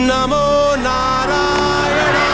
नमो नारायणाय।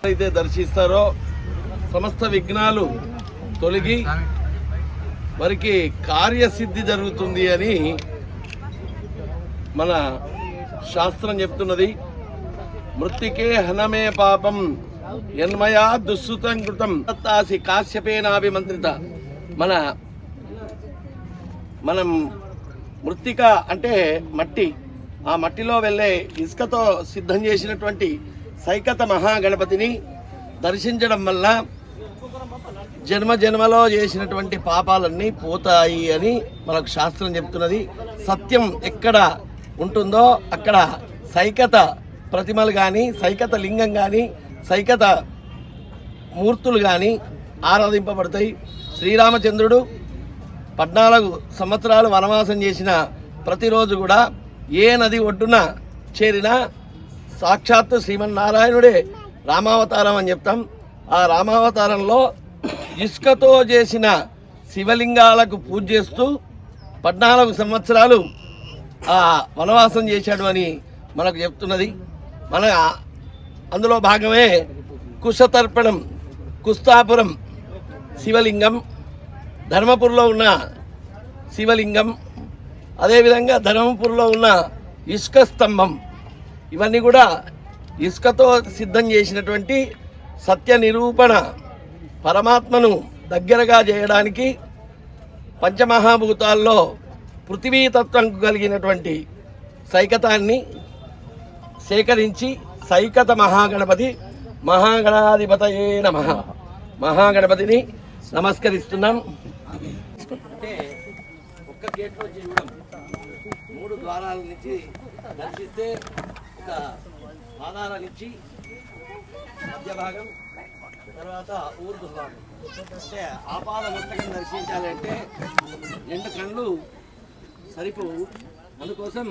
అయితే దర్శిస్తారో సమస్త విఘ్నాలు తొలగి వారికి కార్యసిద్ధి జరుగుతుంది అని మన శాస్త్రం చెప్తున్నది. మృత్తికే హనమే పాపం యన్మయా దుస్సుతం కృతం తత్తాసి కాశ్యపేనాభిమంత్రిత. మనం మృత్తిక అంటే మట్టి, ఆ మట్టిలో వెళ్ళే ఇసుకతో సిద్ధం చేసినటువంటి సైకత మహాగణపతిని దర్శించడం వల్ల జన్మలో చేసినటువంటి పాపాలన్నీ పోతాయి అని మనకు శాస్త్రం చెప్తున్నది. సత్యం ఎక్కడ ఉంటుందో అక్కడ సైకత ప్రతిమలు కానీ, సైకత లింగం కానీ, సైకత మూర్తులు కానీ ఆరాధింపబడతాయి. శ్రీరామచంద్రుడు 14 సంవత్సరాలు వనవాసం చేసిన ప్రతిరోజు కూడా ఏ నది ఒడ్డున చేరినా సాక్షాత్తు శ్రీమన్నారాయణుడే రామావతారం అని చెప్తాం. ఆ రామావతారంలో ఇసుకతో చేసిన శివలింగాలకు పూజ చేస్తూ 14 సంవత్సరాలు ఆ వనవాసం చేశాడు అని మనకు చెప్తున్నది. మన అందులో భాగమే కుశతర్పణం, కుస్తాపురం శివలింగం, ధర్మపురిలో ఉన్న శివలింగం, అదేవిధంగా ధర్మపురిలో ఉన్న ఇసుక స్తంభం, ఇవన్నీ కూడా ఇసుకతో సిద్ధం చేసినటువంటి సత్య నిరూపణ, పరమాత్మను దగ్గరగా చేయడానికి పంచమహాభూతాల్లో పృథివీతత్వం కలిగినటువంటి సైకతాన్ని సేకరించి సైకత మహాగణపతి మహాగణాధిపతయే నమః మహాగణపతిని నమస్కరిస్తున్నాం. అంటే ఒక్క గేట్లో చేయడం 3 ద్వారాల నుంచి దర్శిస్తే ఒక ఆధారాలు ఇచ్చి మధ్య భాగం, తర్వాత ఊర్ధ్వ భాగం, అంటే ఆపాద మస్తకం దర్శించాలంటే 2 కళ్ళు సరిపోవు. అందుకోసం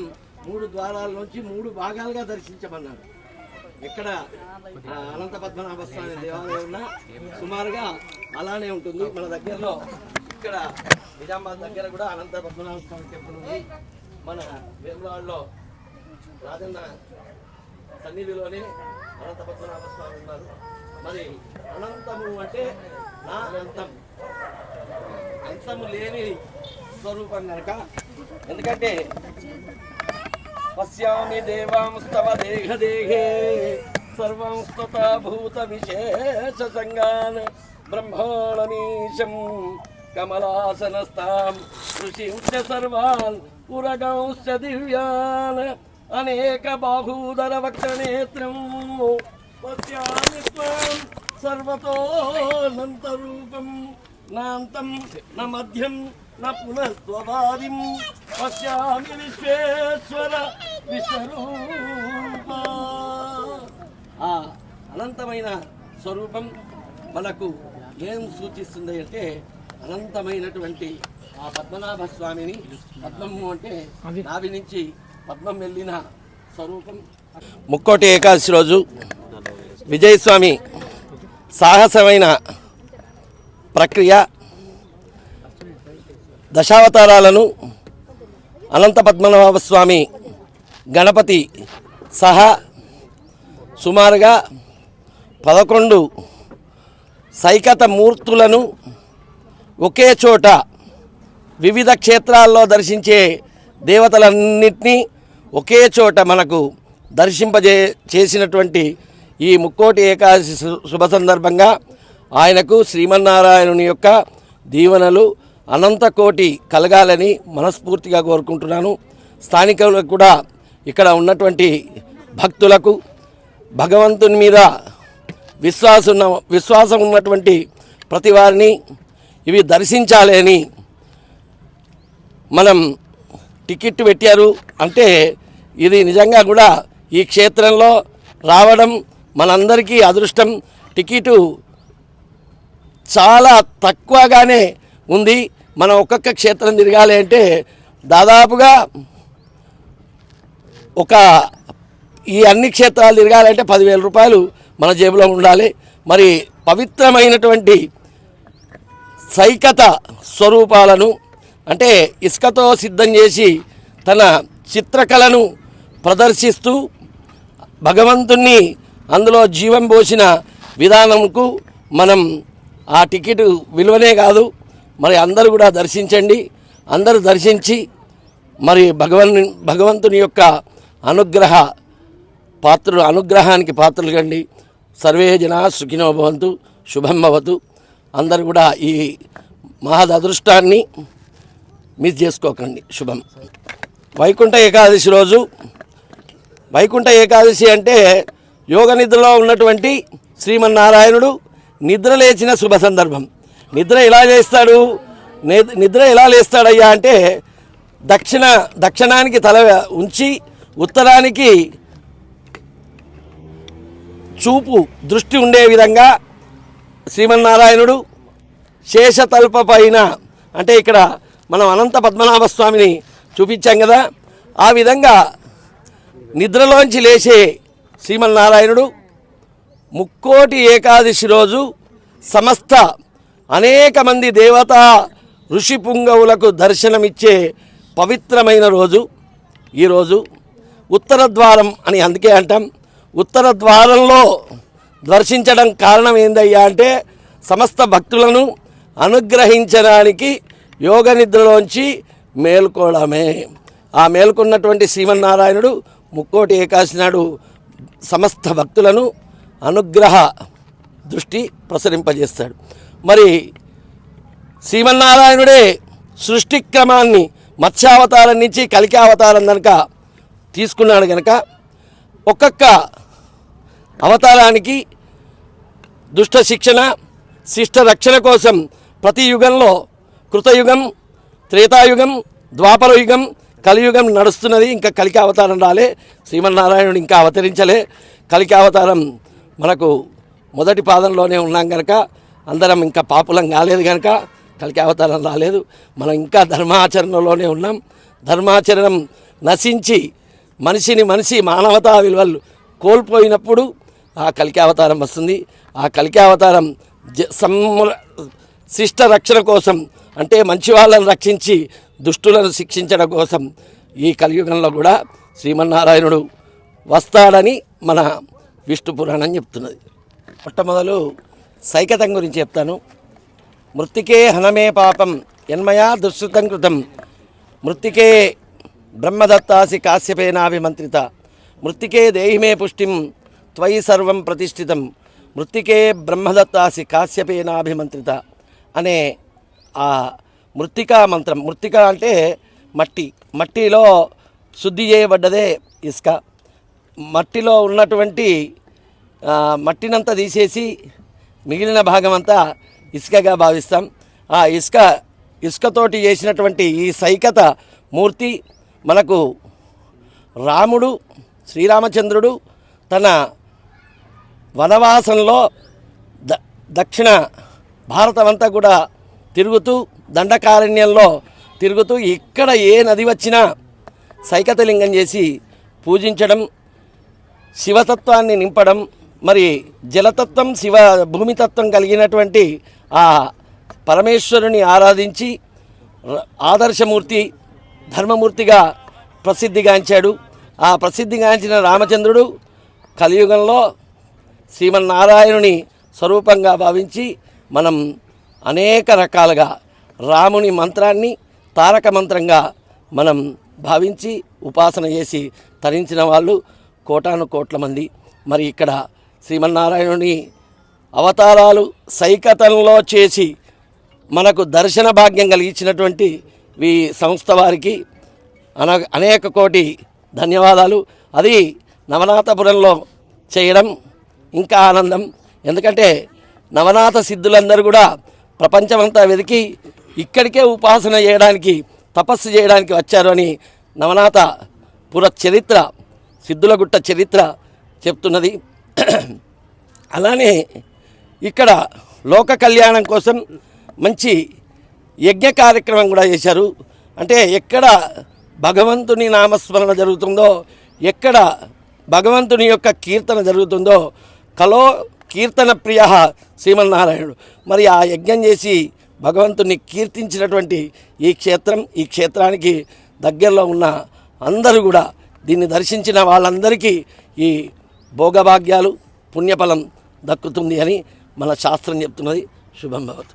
3 ద్వారాల నుంచి 3 భాగాలుగా దర్శించమన్నారు. ఎక్కడ అనంత పద్మనాభ స్వామి దేవాలయం ఉన్నా సుమారుగా అలానే ఉంటుంది. మన దగ్గరలో ఇక్కడ నిజామాబాద్ దగ్గర కూడా అనంత పద్మనాభ స్వామి టెంపుల్ ఉంది. మన వేములవాడలో రాజన్న సన్నిధిలోనే అనంత పద్మనాభ స్వామి ఉన్నారు. మరి అనంతము అంటే నా అంతం, అంతము లేని స్వరూపం కనుక. ఎందుకంటే పశ్యామి దేవాంస్తవ దేహ దేహే సర్వంస్తత భూత విశేష సంగాన్ బ్రహ్మాణమీశం కమలాసనస్తాం ఋషించ సర్వాన్ పురగంశ్చ దివ్యాన్ అనేక బాహూదర వక్రనేత్రం పశ్యామి త్వాం సర్వతోనంతరూపం నాంతం న మధ్యం న పునఃస్వభావిం పశ్యామి విశ్వేశ్వర విశ్వరూప. ఆ అనంతమైన స్వరూపం మనకు ఏం సూచిస్తుంది అంటే అనంతమైనటువంటి ఆ పద్మనాభ స్వామిని, పద్మము అంటే నాభి నుంచి పద్మం వెళ్ళిన స్వరూపం. ముక్కోటి ఏకాదశి రోజు విజయస్వామి సాహసమైన ప్రక్రియ, దశావతారాలను అనంత పద్మనాభ స్వామి గణపతి సహా సుమారుగా 11 సైకత మూర్తులను ఒకే చోట వివిధ క్షేత్రాల్లో దర్శించే దేవతలన్నింటినీ ఒకే చోట మనకు చేసినటువంటి ఈ ముక్కోటి ఏకాదశి శుభ సందర్భంగా ఆయనకు శ్రీమన్నారాయణుని యొక్క దీవెనలు అనంతకోటి కలగాలని మనస్ఫూర్తిగా కోరుకుంటున్నాను. స్థానికులకు కూడా ఇక్కడ ఉన్నటువంటి భక్తులకు భగవంతుని మీద విశ్వాసం ఉన్నటువంటి ప్రతి వారిని ఇవి దర్శించాలి అని మనం టికెట్ పెట్టారు అంటే ఇది నిజంగా కూడా ఈ క్షేత్రంలో రావడం మనందరికీ అదృష్టం. టికెట్ చాలా తక్కువగానే ఉంది. మనం ఒక్కొక్క క్షేత్రం తిరగాలి అంటే దాదాపుగా ఈ అన్ని క్షేత్రాలు తిరగాలంటే 10,000 రూపాయలు మన జేబులో ఉండాలి. మరి పవిత్రమైనటువంటి సైకత స్వరూపాలను అంటే ఇసుకతో సిద్ధం చేసి తన చిత్రకళను ప్రదర్శిస్తూ భగవంతుణ్ణి అందులో జీవం పోసిన విధానంకు మనం ఆ టికెట్ విలువనే కాదు, మరి అందరూ కూడా దర్శించండి. అందరూ దర్శించి మరి భగవంతుని యొక్క అనుగ్రహానికి పాత్రలు కండి. సర్వే జనా సుఖినో భవంతు, శుభం భవతు. అందరూ కూడా ఈ మహదదృష్టాన్ని మిస్ చేసుకోకండి. శుభం. వైకుంఠ ఏకాదశి రోజు, వైకుంఠ ఏకాదశి అంటే యోగ నిద్రలో ఉన్నటువంటి శ్రీమన్నారాయణుడు నిద్ర లేచిన శుభ సందర్భం. నిద్ర ఎలా లేస్తాడయ్యా అంటే దక్షిణానికి తల ఉంచి ఉత్తరానికి దృష్టి ఉండే విధంగా శ్రీమన్నారాయణుడు శేషతల్ప పైన, అంటే ఇక్కడ మనం అనంత పద్మనాభ స్వామిని చూపించాం కదా, ఆ విధంగా నిద్రలోంచి లేచే శ్రీమన్నారాయణుడు ముక్కోటి ఏకాదశి రోజు సమస్త అనేక మంది దేవతా ఋషి పుంగవులకు దర్శనమిచ్చే పవిత్రమైన రోజు ఈరోజు. ఉత్తర ద్వారం అని అందుకే అంటాం. ఉత్తర ద్వారంలో దర్శించడం కారణం ఏందయ్యా అంటే సమస్త భక్తులను అనుగ్రహించడానికి యోగ నిద్రలోంచి మేల్కోవడమే. ఆ మేల్కొన్నటువంటి శ్రీమన్నారాయణుడు ముక్కోటి ఏకాదశి నాడు సమస్త భక్తులను అనుగ్రహ దృష్టి ప్రసరింపజేస్తాడు. మరి శ్రీమన్నారాయణుడే సృష్టి క్రమాన్ని మత్స్యావతారం నుంచి కలికి అవతారం కనుక తీసుకున్నాడు కనుక ఒక్కొక్క అవతారానికి దుష్ట శిక్షణ, శిష్ట రక్షణ కోసం ప్రతి యుగంలో కృతయుగం, త్రేతాయుగం, ద్వాపర యుగం, కలియుగం నడుస్తున్నది. ఇంకా కలికి అవతారం రాలే, శ్రీమన్నారాయణుడు ఇంకా అవతరించలే. కలికి అవతారం మనకు మొదటి పాదంలోనే ఉన్నాం కనుక అందరం ఇంకా పాపులం కాలేదు కనుక కలికి అవతారం రాలేదు. మనం ఇంకా ధర్మాచరణలోనే ఉన్నాం. ధర్మాచరణం నశించి మనిషి మానవతా విలువలు కోల్పోయినప్పుడు ఆ కలికి అవతారం వస్తుంది. ఆ కలికి అవతారం శిష్ట రక్షణ కోసం, అంటే మంచి వాళ్ళను రక్షించి దుష్టులను శిక్షించడం కోసం ఈ కలియుగంలో కూడా శ్రీమన్నారాయణుడు వస్తాడని మన విష్ణు పురాణం చెప్తున్నది. మొట్టమొదలు సైకతం గురించి చెప్తాను. మృత్తికే హనమే పాపం యన్మయా దుశ్రుతం కృతం మృత్తికే బ్రహ్మదత్తాసి కాశ్యపేనాభిమంత్రిత మృత్తికే దేహిమే పుష్టిం త్వయి సర్వం ప్రతిష్ఠితం మృత్తికే బ్రహ్మదత్తాసి కాశ్యపేనాభిమంత్రిత అనే ఆ మృత్తికా మంత్రం. మృత్తిక అంటే మట్టిలో శుద్ధి చేయబడ్డదే ఇసుక. మట్టిలో ఉన్నటువంటి మట్టినంతా తీసేసి మిగిలిన భాగం అంతా ఇసుకగా భావిస్తాం. ఆ ఇసుకతోటి చేసినటువంటి ఈ సైకత మూర్తి మనకు రాముడు శ్రీరామచంద్రుడు తన వనవాసంలో దక్షిణ భారతం అంతా కూడా తిరుగుతూ దండకారణ్యంలో తిరుగుతూ ఇక్కడ ఏ నది వచ్చినా సైకతలింగం చేసి పూజించడం, శివతత్వాన్ని నింపడం, మరి జలతత్వం భూమితత్వం కలిగినటువంటి ఆ పరమేశ్వరుని ఆరాధించి ఆదర్శమూర్తి ధర్మమూర్తిగా ప్రసిద్ధిగాంచాడు. ఆ ప్రసిద్ధిగాంచిన రామచంద్రుడు కలియుగంలో శ్రీమన్నారాయణుని స్వరూపంగా భావించి మనం అనేక రకాలుగా రాముని మంత్రాన్ని తారక మంత్రంగా మనం భావించి ఉపాసన చేసి తరించిన వాళ్ళు కోటాను కోట్ల మంది. మరి ఇక్కడ శ్రీమన్నారాయణుని అవతారాలు సైకతంలో చేసి మనకు దర్శన భాగ్యం కలిగించినటువంటి ఈ సంస్థ వారికి అనేక కోటి ధన్యవాదాలు. అది నవనాథపురంలో చేయడం ఇంకా ఆనందం. ఎందుకంటే నవనాథ సిద్ధులందరూ కూడా ప్రపంచమంతా వెతికి ఇక్కడికే ఉపాసన చేయడానికి తపస్సు చేయడానికి వచ్చారు అని నవనాథపుర చరిత్ర సిద్ధులగుట్ట చరిత్ర చెప్తున్నది. అలానే ఇక్కడ లోక కళ్యాణం కోసం మంచి యజ్ఞ కార్యక్రమం కూడా చేశారు. అంటే ఎక్కడ భగవంతుని నామస్మరణ జరుగుతుందో, ఎక్కడ భగవంతుని యొక్క కీర్తన జరుగుతుందో కలో కీర్తన ప్రియ శ్రీమన్నారాయణుడు. మరి ఆ యజ్ఞం చేసి భగవంతుని కీర్తించినటువంటి ఈ క్షేత్రానికి దగ్గరలో ఉన్న అందరూ కూడా దీన్ని దర్శించిన వాళ్ళందరికీ ఈ భోగభాగ్యాలు పుణ్యఫలం దక్కుతుంది అని మన శాస్త్రం చెప్తున్నది. శుభం భవతు.